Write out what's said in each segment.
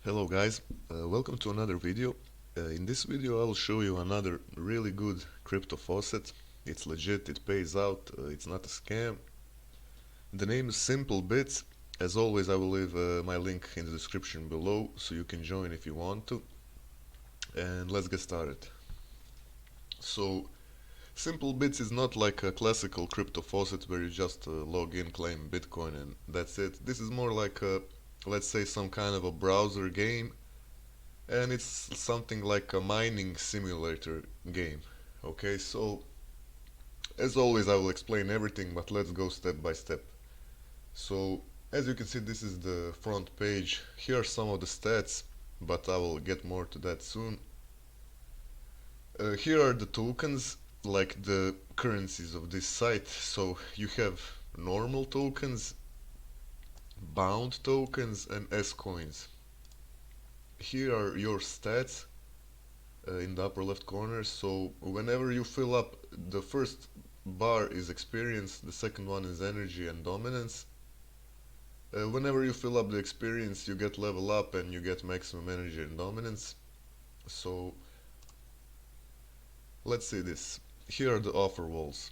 Hello guys, welcome to another video. In this video I will show you another really good crypto faucet. It's legit, it pays out, it's not a scam. The name is SimpleBits. As always I will leave my link in the description below so you can join if you want to. And let's get started. So SimpleBits is not like a classical crypto faucet where you just log in, claim Bitcoin and that's it. This is more like a, let's say, some kind of a browser game, and it's something like a mining simulator game. Okay, so as always I will explain everything, but let's go step by step. So as you can see, this is the front page. Here are some of the stats, but I will get more to that soon. Here are the tokens, like the currencies of this site. So you have normal tokens, bound tokens, and SCoins. Here are your stats in the upper left corner. So whenever you fill up, the first bar is experience, the second one is energy and dominance. Whenever you fill up the experience, you get level up and you get maximum energy and dominance. So let's see this. Here are the offer walls.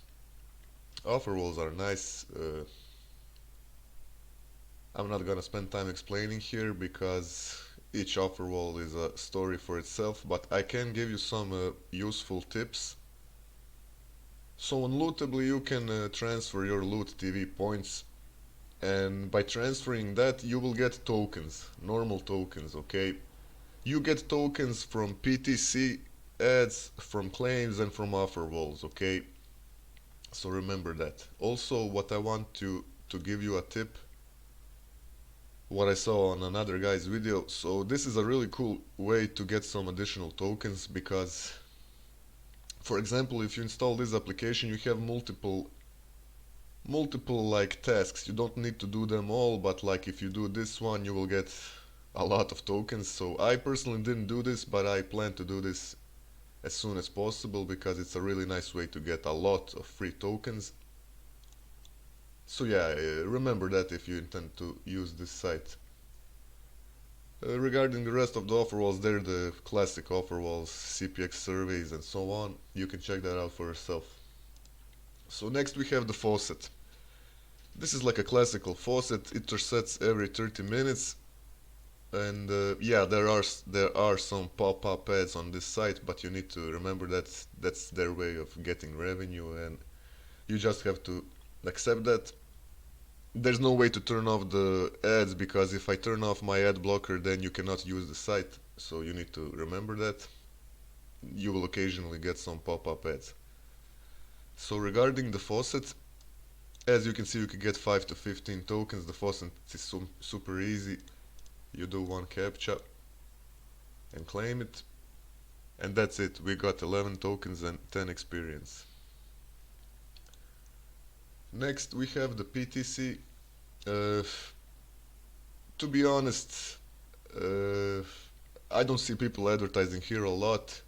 Offer walls are nice. I'm not gonna spend time explaining here because each offer wall is a story for itself, but I can give you some useful tips. So on Lootable you can transfer your Loot TV points, and by transferring that you will get tokens, normal tokens, okay? You get tokens from PTC ads, from claims, and from offer walls, okay? So remember that. Also, what I want to give you a tip, what I saw on another guy's video. So this is a really cool way to get some additional tokens because, for example, if you install this application, you have multiple like tasks. You don't need to do them all, but like if you do this one, you will get a lot of tokens. So I personally didn't do this, but I plan to do this as soon as possible because it's a really nice way to get a lot of free tokens. So yeah, remember that if you intend to use this site. Regarding the rest of the offer walls, they're the classic offer walls, CPX surveys and so on. You can check that out for yourself. So next we have the faucet. This is like a classical faucet. It resets every 30 minutes. And yeah, there are some pop-up ads on this site, but you need to remember that that's their way of getting revenue, and you just have to accept that. There's no way to turn off the ads because if I turn off my ad blocker, then you cannot use the site. So you need to remember that. You will occasionally get some pop-up ads. So regarding the faucet, as you can see, you can get 5 to 15 tokens. The faucet is super easy. You do one captcha and claim it, and that's it. We got 11 tokens and 10 experience. Next we have the PTC. To be honest, I don't see people advertising here a lot.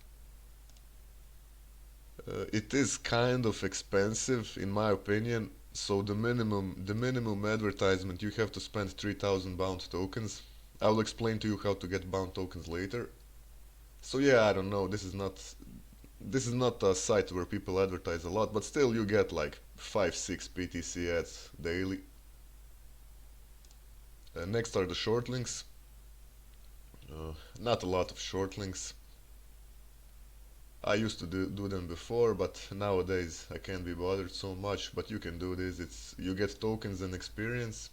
It is kind of expensive in my opinion. So the minimum advertisement, you have to spend 3000 bound tokens. I will explain to you how to get bound tokens later. So yeah, I don't know, this is not a site where people advertise a lot, but still you get like 5-6 PTC ads daily. Next are the short links. Not a lot of short links. I used to do them before, but nowadays I can't be bothered so much, but you can do this. You get tokens and experience.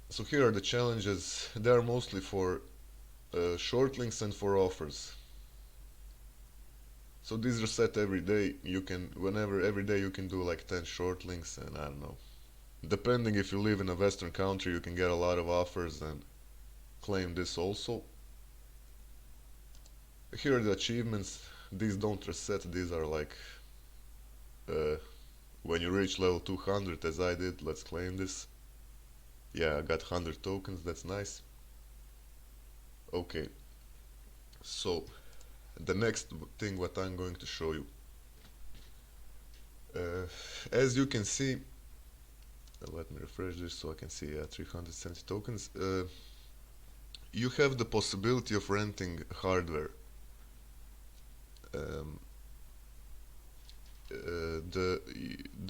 So here are the challenges. They are mostly for short links and for offers. So these are set every day. You can, every day you can do like 10 short links, and I don't know. Depending if you live in a Western country, you can get a lot of offers and claim this also. Here are the achievements. These don't reset. These are like when you reach level 200, as I did. Let's claim this. Yeah, I got 100 tokens. That's nice. Okay. So the next thing what I'm going to show you. As you can see, Let me refresh this so I can see 370 tokens. You have the possibility of renting hardware. Um, the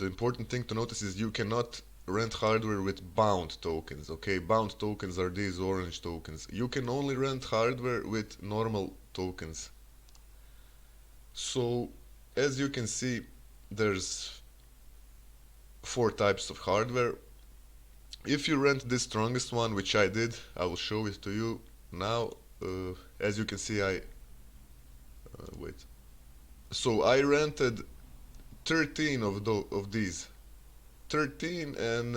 important thing to notice is you cannot rent hardware with bound tokens. Okay, bound tokens are these orange tokens. You can only rent hardware with normal tokens. So as you can see, there's 4 types of hardware. If you rent the strongest one, which I did, I will show it to you now. As you can see, wait. So I rented 13 of these. 13, and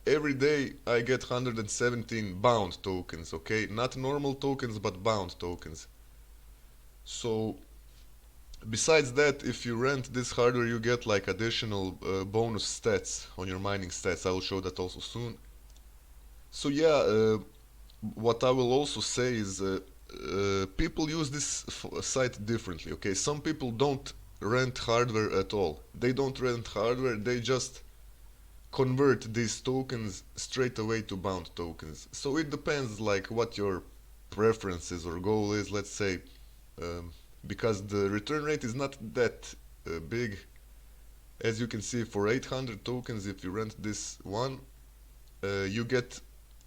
every day I get 117 bound tokens, okay? Not normal tokens, but bound tokens. So besides that, if you rent this hardware, you get like additional bonus stats on your mining stats. I will show that also soon. So yeah, what I will also say is people use this site differently, okay? Some people don't rent hardware at all. They don't rent hardware, they just convert these tokens straight away to bound tokens. So it depends like what your preferences or goal is, let's say, because the return rate is not that big. As you can see, for 800 tokens, if you rent this one, you get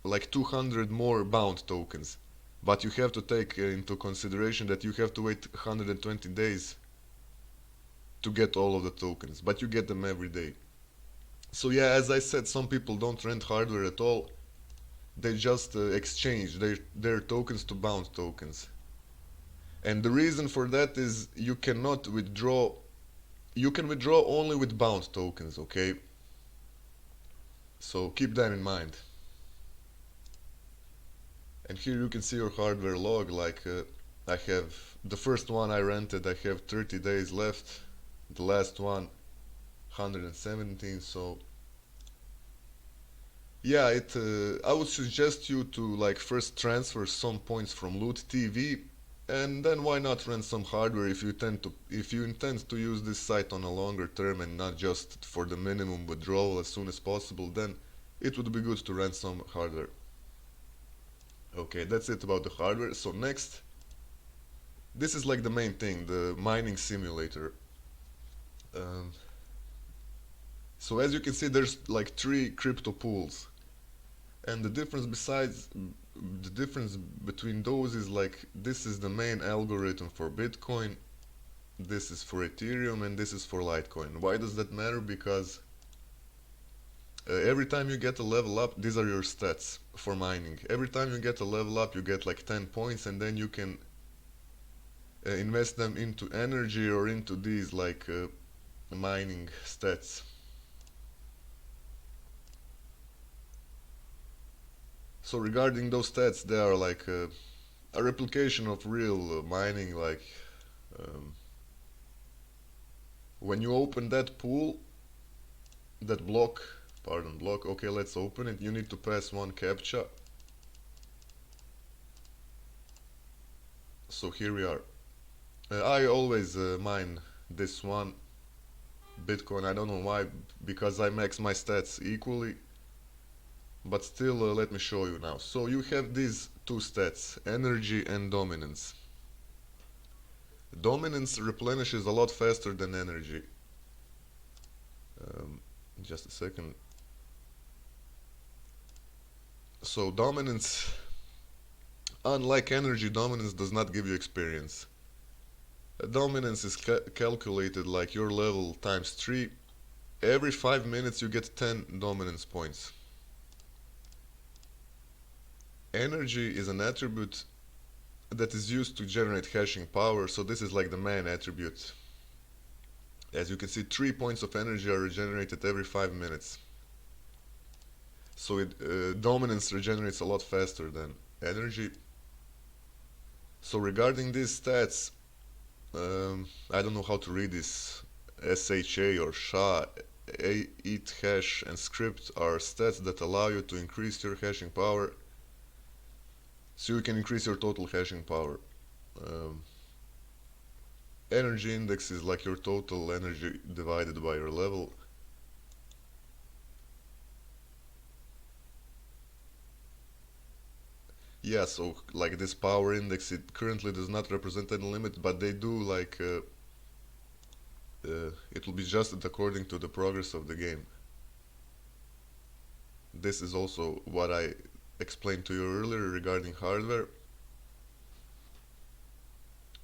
like 200 more bound tokens. But you have to take into consideration that you have to wait 120 days to get all of the tokens, but you get them every day. So yeah, as I said, some people don't rent hardware at all. They just exchange their tokens to bound tokens. And the reason for that is you cannot withdraw. You can withdraw only with bound tokens, okay? So keep that in mind. And here you can see your hardware log. Like I have the first one I rented, I have 30 days left. The last one 117. So yeah, I would suggest you to like first transfer some points from Loot TV, and then why not rent some hardware if you intend to use this site on a longer term and not just for the minimum withdrawal as soon as possible. Then it would be good to rent some hardware. Okay, that's it about the hardware. So next, this is like the main thing, the mining simulator. Um, so as you can see, there's like 3 crypto pools. And the difference between those is like this is the main algorithm for Bitcoin, this is for Ethereum, and this is for Litecoin. Why does that matter? Because every time you get a level up, these are your stats for mining. Every time you get a level up, you get like 10 points, and then you can invest them into energy or into these like mining stats. So regarding those stats, they are like a replication of real mining. Like um, when you open that pool, that block, pardon, block. Okay, let's open it. You need to pass one captcha. So here we are. I always mine this one Bitcoin. I don't know why, because I max my stats equally. But still, let me show you now. So you have these 2 stats, energy and dominance. Dominance replenishes a lot faster than energy. Just a second. So dominance, unlike energy, dominance does not give you experience. Dominance is calculated like your level times 3. Every 5 minutes you get 10 dominance points. Energy is an attribute that is used to generate hashing power, so this is like the main attribute. As you can see, 3 points of energy are regenerated every 5 minutes. So dominance regenerates a lot faster than energy. So regarding these stats, I don't know how to read this. SHA or SHA, ETH hash and script are stats that allow you to increase your hashing power. So you can increase your total hashing power. Energy index is like your total energy divided by your level. yeah, so like this power index, it currently does not represent any limit, but they do like it will be adjusted according to the progress of the game. This is also what I explained to you earlier regarding hardware.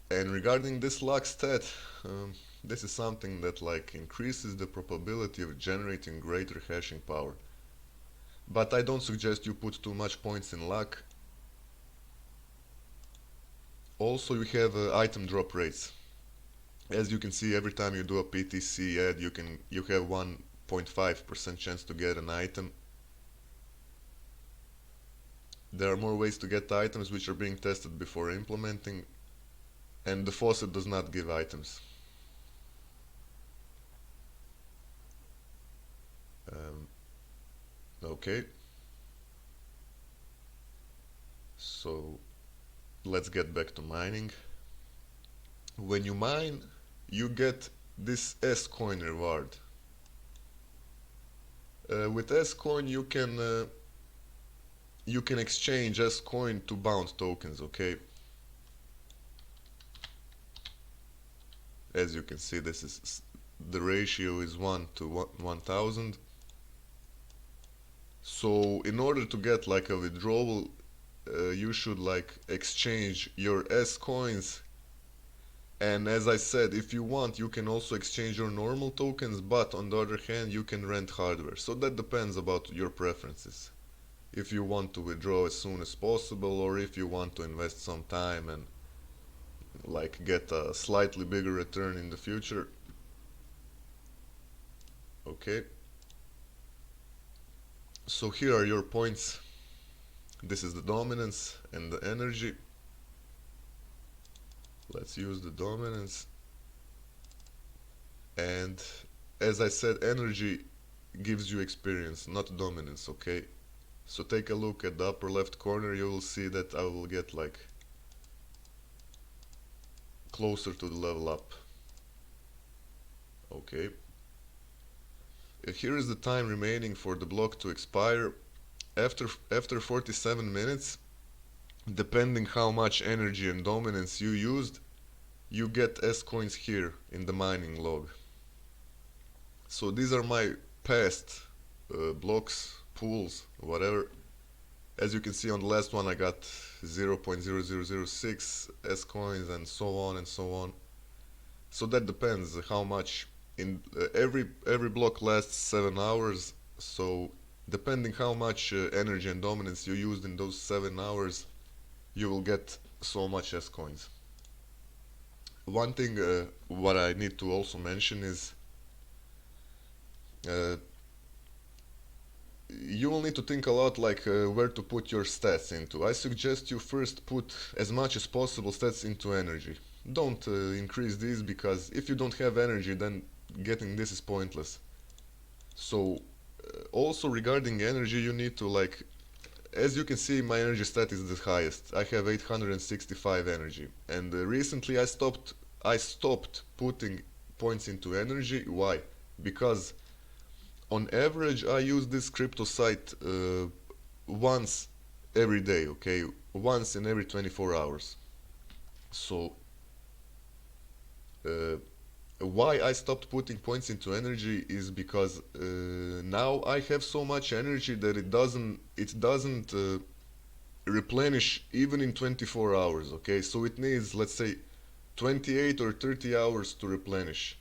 And regarding this lock stat, this is something that like increases the probability of generating greater hashing power. But I don't suggest you put too much points in luck. Also, you have item drop rates. As you can see, every time you do a PTC ad, you have 1.5% chance to get an item. There are more ways to get items which are being tested before implementing, and the faucet does not give items. Okay, so let's get back to mining. When you mine, you get this SCoin reward. With SCoin, you can exchange SCoin to bound tokens. Okay. As you can see, this is the ratio is 1 to 1000. So in order to get like a withdrawal, you should like exchange your SCoins. And as I said, if you want, you can also exchange your normal tokens, but on the other hand, you can rent hardware. So that depends about your preferences. If you want to withdraw as soon as possible, or if you want to invest some time and like get a slightly bigger return in the future. Okay. So here are your points. This is the dominance and the energy. Let's use the dominance. And as I said, energy gives you experience, not dominance, okay? So take a look at the upper left corner, you will see that I will get like closer to the level up. Okay. Here is the time remaining for the block to expire. After 47 minutes, depending how much energy and dominance you used, you get SCoins here in the mining log. So these are my past blocks, pools, whatever. As you can see on the last one I got 0.0006 SCoins and so on and so on. So that depends how much. In every block lasts 7 hours, so depending how much energy and dominance you used in those 7 hours, you will get so much SCoins. One thing what I need to also mention is you will need to think a lot like where to put your stats into. I suggest you first put as much as possible stats into energy. Don't increase these, because if you don't have energy, then getting this is pointless. So also regarding energy, you need to like, as you can see, my energy stat is the highest. I have 865 energy, and recently I stopped putting points into energy. Why? Because on average I use this crypto site once every day, okay? Once in every 24 hours. So why I stopped putting points into energy is because now I have so much energy that it doesn't replenish even in 24 hours, okay? So it needs, let's say, 28 or 30 hours to replenish.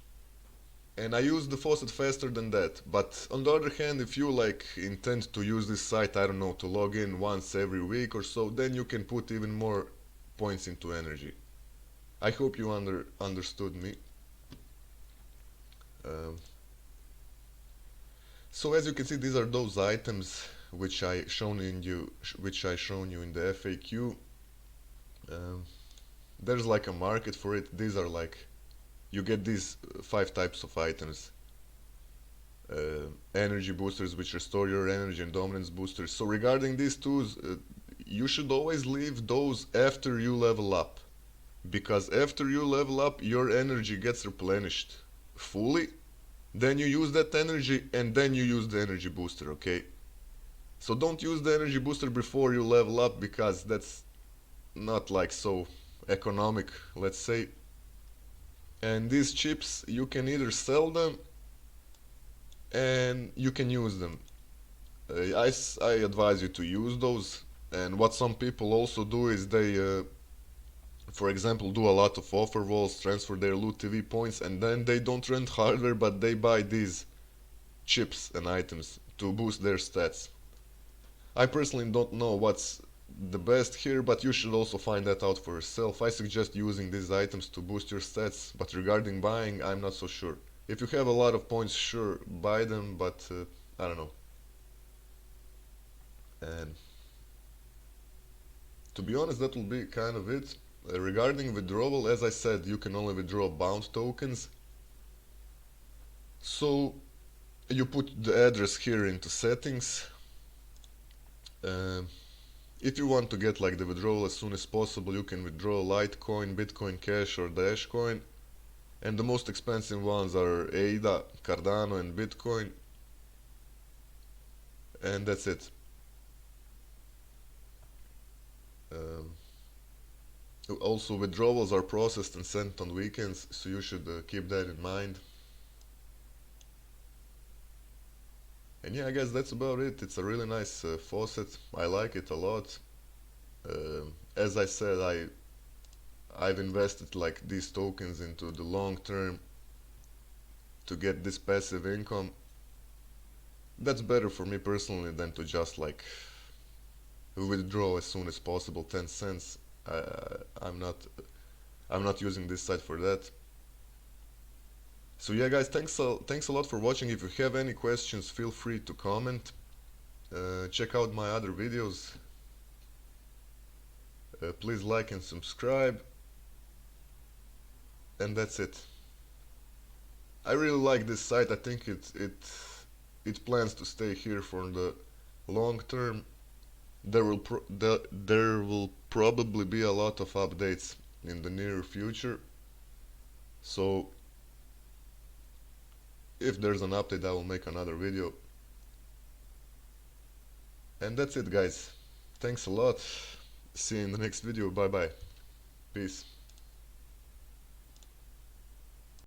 And I use the faucet faster than that. But on the other hand, if you like intend to use this site, I don't know, to log in once every week or so, then you can put even more points into energy. I hope you understood me. So as you can see, these are those items which I shown you in the FAQ. There's like a market for it. These are like, you get these 5 types of items. Energy boosters, which restore your energy, and dominance boosters. So regarding these tools, you should always leave those after you level up, because after you level up, your energy gets replenished fully. Then you use that energy, and then you use the energy booster, okay? So don't use the energy booster before you level up, because that's not like so economic, let's say. And these chips, you can either sell them and you can use them. I advise you to use those. And what some people also do is they, for example, do a lot of offer walls, transfer their loot TV points, and then they don't rent hardware, but they buy these chips and items to boost their stats. I personally don't know what's the best here, but you should also find that out for yourself. I suggest using these items to boost your stats, but regarding buying, I'm not so sure. If you have a lot of points, sure, buy them, but I don't know. And to be honest, that will be kind of it. Regarding withdrawal, as I said, you can only withdraw bound tokens. So you put the address here into settings. If you want to get like the withdrawal as soon as possible, you can withdraw Litecoin, Bitcoin Cash, or the SCoin. And the most expensive ones are ADA, Cardano, and Bitcoin. And that's it. Also, withdrawals are processed and sent on weekends, so you should keep that in mind. And yeah, I guess that's about it. It's a really nice faucet. I like it a lot. As I said, I've invested like these tokens into the long term to get this passive income. That's better for me personally than to just like withdraw as soon as possible 10 cents. I'm not using this site for that. So yeah, guys, thanks a lot for watching. If you have any questions, feel free to comment. Check out my other videos. Please like and subscribe. And that's it. I really like this site. I think it plans to stay here for the long term. There will probably be a lot of updates in the near future. So if there's an update, I will make another video. And that's it, guys. Thanks a lot. See you in the next video. Bye bye. Peace.